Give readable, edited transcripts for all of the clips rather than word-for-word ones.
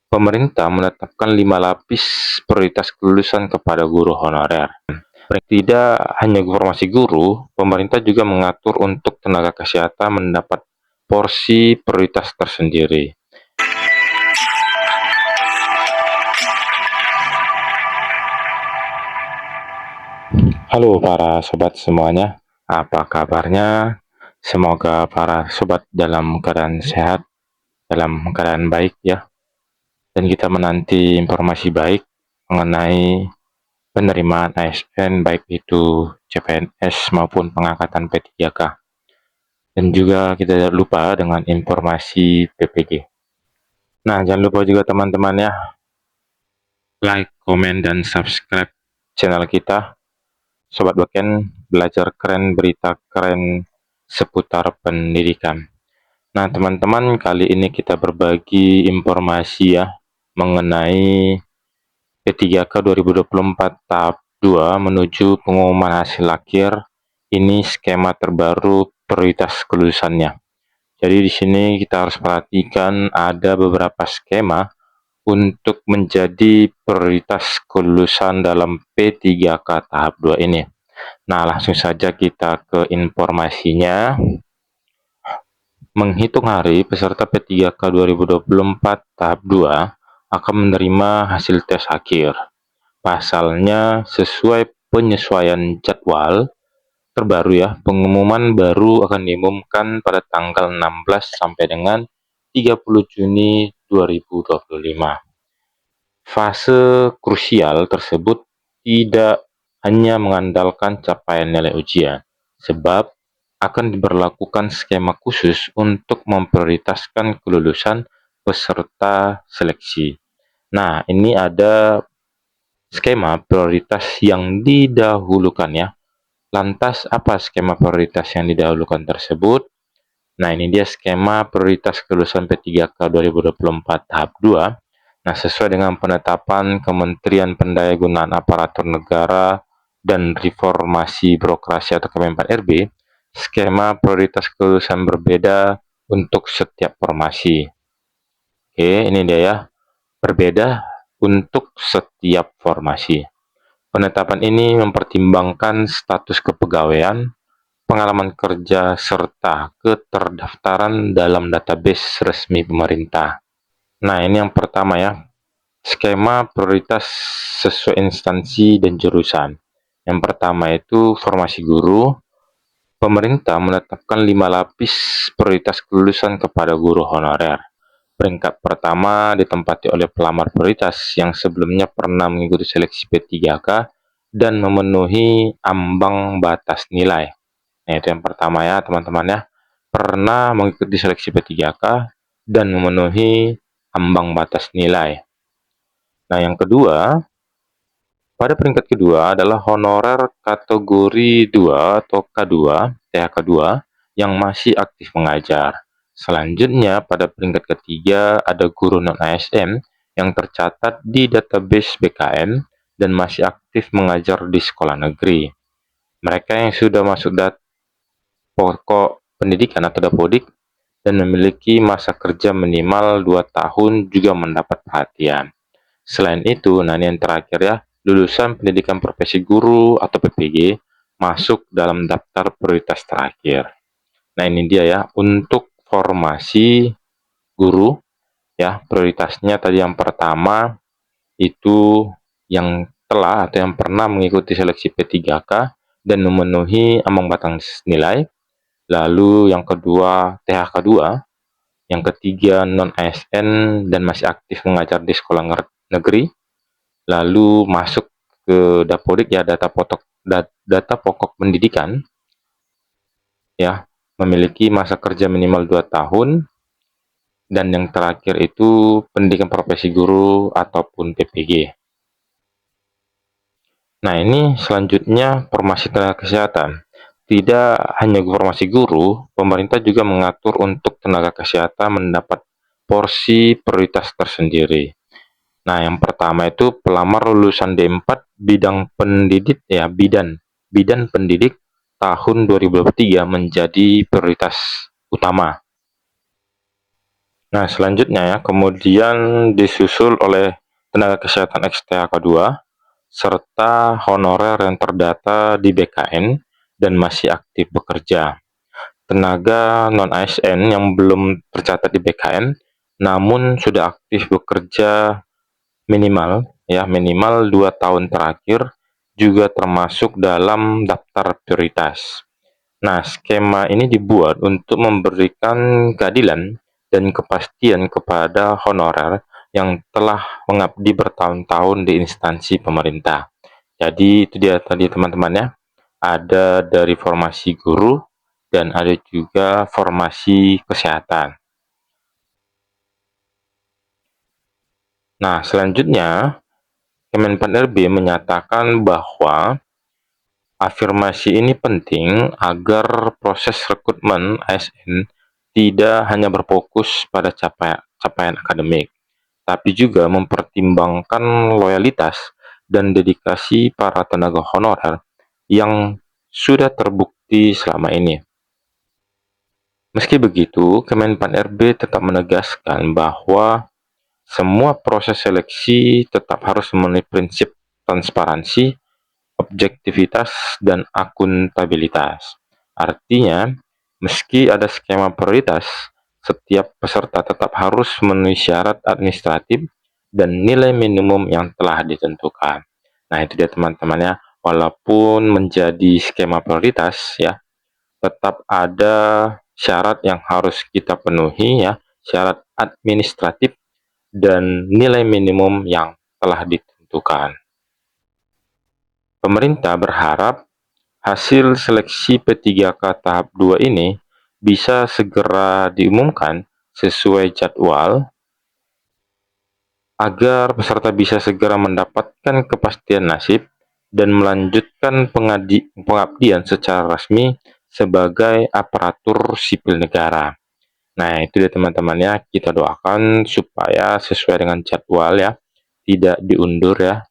Pemerintah menetapkan 5 lapis prioritas kelulusan kepada guru honorer. Tidak hanya formasi guru, pemerintah juga mengatur untuk tenaga kesehatan mendapat porsi prioritas tersendiri. Halo para sobat semuanya, apa kabarnya? Semoga para sobat dalam keadaan sehat, dalam keadaan baik ya. Dan kita menanti informasi baik mengenai penerimaan ASN baik itu CPNS maupun pengangkatan P3K. Dan juga kita tidak lupa dengan informasi PPG. Nah, jangan lupa juga teman-teman ya, like, komen, dan subscribe channel kita. Sobat Beken, belajar keren, berita keren seputar pendidikan. Nah, teman-teman, kali ini kita berbagi informasi ya mengenai P3K 2024 tahap 2 menuju pengumuman hasil akhir. Ini skema terbaru prioritas kelulusannya. Jadi di sini kita harus perhatikan ada beberapa skema untuk menjadi prioritas kelulusan dalam P3K tahap 2 ini. Nah, langsung saja kita ke informasinya. Menghitung hari, peserta P3K 2024 tahap 2 akan menerima hasil tes akhir. Pasalnya, sesuai penyesuaian jadwal terbaru ya, pengumuman baru akan diumumkan pada tanggal 16 sampai dengan 30 Juni 2025. Fase krusial tersebut tidak hanya mengandalkan capaian nilai ujian, sebab akan diberlakukan skema khusus untuk memprioritaskan kelulusan peserta seleksi. Nah, ini ada skema prioritas yang didahulukan ya. Lantas, apa skema prioritas yang didahulukan tersebut? Nah, ini dia skema prioritas kelulusan P3K 2024 tahap 2. Nah, sesuai dengan penetapan Kementerian Pendayagunaan Aparatur Negara dan Reformasi Birokrasi atau Kemenpan RB, skema prioritas kelulusan berbeda untuk setiap formasi. Oke, ini dia ya, berbeda untuk setiap formasi. Penetapan ini mempertimbangkan status kepegawaian, pengalaman kerja, serta keterdaftaran dalam database resmi pemerintah. Nah, ini yang pertama ya, skema prioritas sesuai instansi dan jurusan. Yang pertama itu formasi guru. Pemerintah menetapkan 5 lapis prioritas kelulusan kepada guru honorer. Peringkat pertama ditempati oleh pelamar prioritas yang sebelumnya pernah mengikuti seleksi P3K dan memenuhi ambang batas nilai. Nah, itu yang pertama ya, teman-teman ya. Pernah mengikuti seleksi P3K dan memenuhi ambang batas nilai. Nah, yang kedua, pada peringkat kedua adalah honorer kategori 2 atau K2, THK 2, yang masih aktif mengajar. Selanjutnya, pada peringkat ketiga ada guru non-ASN yang tercatat di database BKN dan masih aktif mengajar di sekolah negeri. Mereka yang sudah masuk pokok pendidikan atau dapodik dan memiliki masa kerja minimal 2 tahun juga mendapat perhatian. Selain itu, nah ini yang terakhir ya, lulusan pendidikan profesi guru atau PPG masuk dalam daftar prioritas terakhir. Nah, ini dia ya, untuk formasi guru ya, prioritasnya tadi yang pertama itu yang telah atau yang pernah mengikuti seleksi P3K dan memenuhi ambang batas nilai. Lalu yang kedua THK 2, yang ketiga non-ASN dan masih aktif mengajar di sekolah negeri. Lalu masuk ke Dapodik ya, data pokok pendidikan ya, memiliki masa kerja minimal 2 tahun, dan yang terakhir itu pendidikan profesi guru ataupun PPG. Nah, ini selanjutnya formasi tenaga kesehatan. Tidak hanya formasi guru, pemerintah juga mengatur untuk tenaga kesehatan mendapat porsi prioritas tersendiri. Nah, yang pertama itu pelamar lulusan D4 bidang pendidik ya, bidan pendidik tahun 2023 menjadi prioritas utama. Nah, selanjutnya ya, kemudian disusul oleh tenaga kesehatan XTHK2 serta honorer yang terdata di BKN dan masih aktif bekerja. Tenaga non-ASN yang belum tercatat di BKN namun sudah aktif bekerja minimal 2 tahun terakhir juga termasuk dalam daftar prioritas. Nah, skema ini dibuat untuk memberikan keadilan dan kepastian kepada honorer yang telah mengabdi bertahun-tahun di instansi pemerintah. Jadi itu dia tadi teman-teman ya. Ada dari formasi guru dan ada juga formasi kesehatan. Nah, selanjutnya Kemenpan RB menyatakan bahwa afirmasi ini penting agar proses rekrutmen ASN tidak hanya berfokus pada capaian akademik, tapi juga mempertimbangkan loyalitas dan dedikasi para tenaga honorer yang sudah terbukti selama ini. Meski begitu, Kemenpan RB tetap menegaskan bahwa semua proses seleksi tetap harus memenuhi prinsip transparansi, objektivitas, dan akuntabilitas. Artinya, meski ada skema prioritas, setiap peserta tetap harus memenuhi syarat administratif dan nilai minimum yang telah ditentukan. Nah, itu dia teman-teman ya. Walaupun menjadi skema prioritas ya, tetap ada syarat yang harus kita penuhi ya, syarat administratif dan nilai minimum yang telah ditentukan. Pemerintah berharap hasil seleksi P3K tahap 2 ini bisa segera diumumkan sesuai jadwal agar peserta bisa segera mendapatkan kepastian nasib dan melanjutkan pengabdian secara resmi sebagai aparatur sipil negara. Nah, itu dia teman-teman ya, kita doakan supaya sesuai dengan jadwal ya, tidak diundur ya,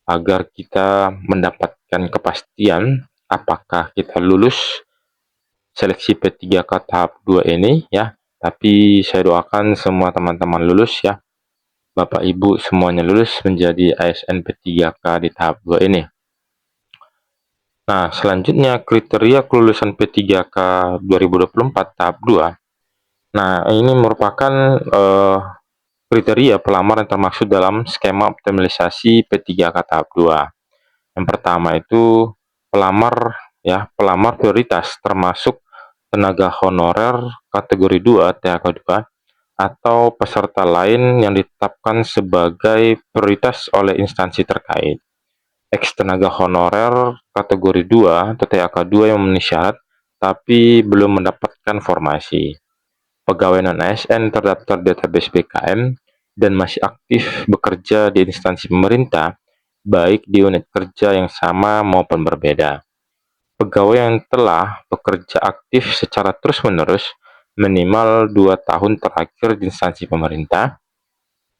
agar kita mendapatkan kepastian apakah kita lulus seleksi P3K tahap 2 ini ya. Tapi saya doakan semua teman-teman lulus ya. Bapak Ibu semuanya lulus menjadi ASN P3K di tahap 2 ini. Nah, selanjutnya kriteria kelulusan P3K 2024 tahap 2. Nah, ini merupakan kriteria pelamar yang termaksud dalam skema optimalisasi P3K tahap 2. Yang pertama itu pelamar prioritas termasuk tenaga honorer kategori 2 THK 2 atau peserta lain yang ditetapkan sebagai prioritas oleh instansi terkait. Ex tenaga honorer kategori 2 atau THK 2 yang memenuhi syarat tapi belum mendapatkan formasi. Pegawai non-ASN terdaftar database BKM dan masih aktif bekerja di instansi pemerintah, baik di unit kerja yang sama maupun berbeda. Pegawai yang telah bekerja aktif secara terus-menerus minimal 2 tahun terakhir di instansi pemerintah,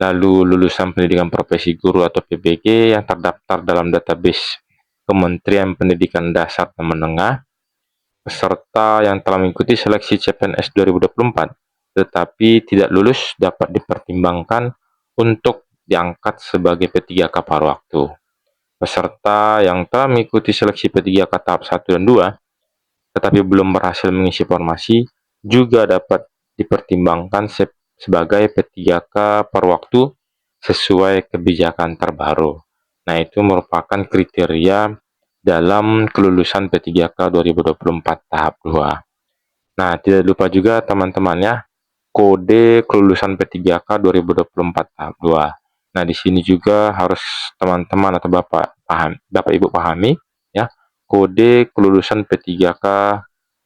lalu lulusan pendidikan profesi guru atau PBG yang terdaftar dalam database Kementerian Pendidikan Dasar dan Menengah, peserta yang telah mengikuti seleksi CPNS 2024 tetapi tidak lulus dapat dipertimbangkan untuk diangkat sebagai P3K paruh waktu. Peserta yang telah mengikuti seleksi P3K tahap 1 dan 2 tetapi belum berhasil mengisi formasi juga dapat dipertimbangkan sebagai P3K paruh waktu sesuai kebijakan terbaru. Nah, itu merupakan kriteria dalam kelulusan P3K 2024 tahap 2. Nah, tidak lupa juga teman-teman ya, kode kelulusan P3K 2024 tahap 2. Nah, di sini juga harus teman-teman atau Bapak Ibu pahami ya, kode kelulusan P3K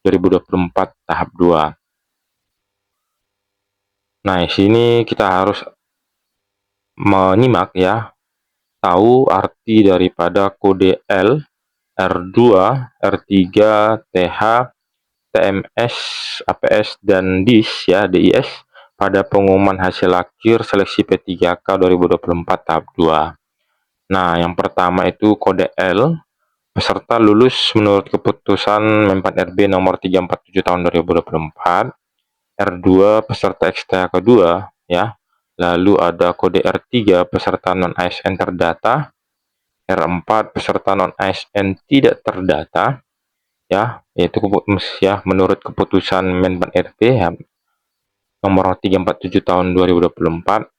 2024 tahap 2. Nah, di sini kita harus menyimak ya, tahu arti daripada kode L, R2, R3, TH, TMS, APS, dan DIS ya, DIS pada pengumuman hasil akhir seleksi P3K 2024 tahap 2. Nah, yang pertama itu kode L, peserta lulus menurut keputusan Menpan RB nomor 347 tahun 2024. R2 peserta XTA kedua ya. Lalu ada kode R3 peserta non ASN terdata, R4 peserta non ASN tidak terdata ya, yaitu ya menurut keputusan Menpan RB ya, nomor 347 tahun 2024.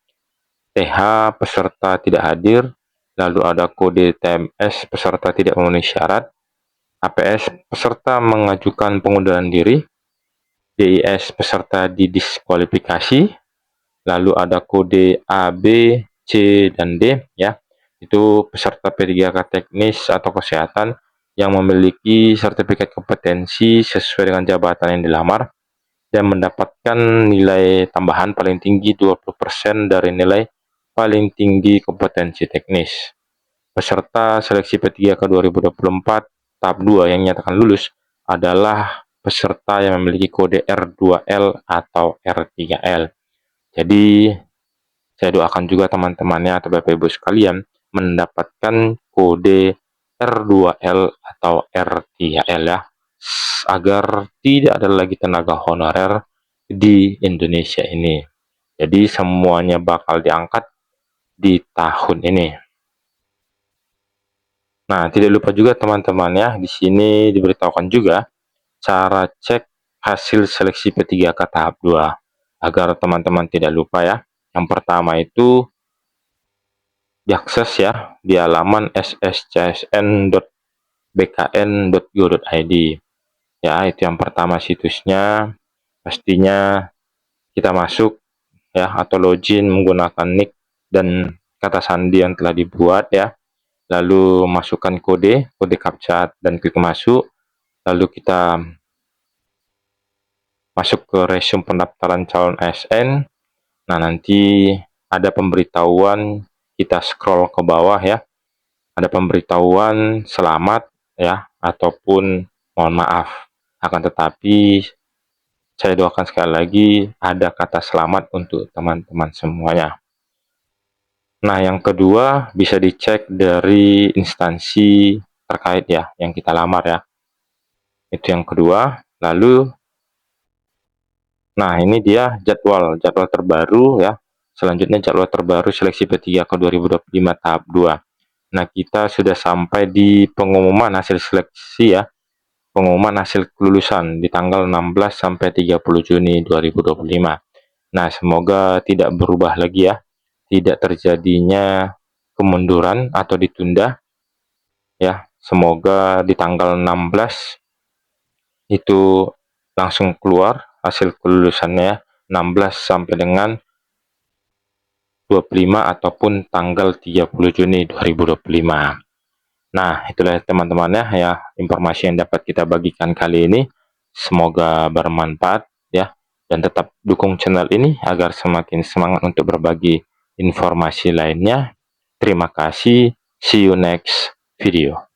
TH peserta tidak hadir, lalu ada kode TMS peserta tidak memenuhi syarat, APS peserta mengajukan pengunduran diri, DIS peserta didiskualifikasi, lalu ada kode A, B, C, dan D ya, itu peserta P3K teknis atau kesehatan yang memiliki sertifikat kompetensi sesuai dengan jabatan yang dilamar dan mendapatkan nilai tambahan paling tinggi 20% dari nilai paling tinggi kompetensi teknis. Peserta seleksi P3K 2024 tahap 2 yang nyatakan lulus adalah peserta yang memiliki kode R2L atau R3L. Jadi, saya doakan juga teman-temannya atau Bapak Ibu sekalian mendapatkan kode R2L atau R3L ya, agar tidak ada lagi tenaga honorer di Indonesia ini. Jadi semuanya bakal diangkat di tahun ini. Nah, tidak lupa juga teman-teman ya, di sini diberitahukan juga cara cek hasil seleksi P3K tahap 2 agar teman-teman tidak lupa ya. Yang pertama itu diakses ya di halaman sscsn.bkn.go.id ya, itu yang pertama situsnya. Pastinya kita masuk ya atau login menggunakan nick dan kata sandi yang telah dibuat ya, lalu masukkan kode captcha dan klik masuk, lalu kita masuk ke resume pendaftaran calon ASN. Nah, nanti ada pemberitahuan, kita scroll ke bawah ya, ada pemberitahuan selamat ya ataupun mohon maaf. Akan tetapi saya doakan sekali lagi ada kata selamat untuk teman-teman semuanya. Nah, yang kedua bisa dicek dari instansi terkait ya yang kita lamar ya. Itu yang kedua. Lalu nah, ini dia jadwal terbaru ya. Selanjutnya jadwal terbaru seleksi P3K 2025 tahap 2. Nah, kita sudah sampai di pengumuman hasil seleksi ya. Pengumuman hasil kelulusan di tanggal 16 sampai 30 Juni 2025. Nah, semoga tidak berubah lagi ya. Tidak terjadinya kemunduran atau ditunda ya. Semoga di tanggal 16 itu langsung keluar hasil kelulusannya 16 sampai dengan 25 ataupun tanggal 30 Juni 2025. Nah, itulah teman-teman ya informasi yang dapat kita bagikan kali ini. Semoga bermanfaat ya, dan tetap dukung channel ini agar semakin semangat untuk berbagi informasi lainnya. Terima kasih, see you next video.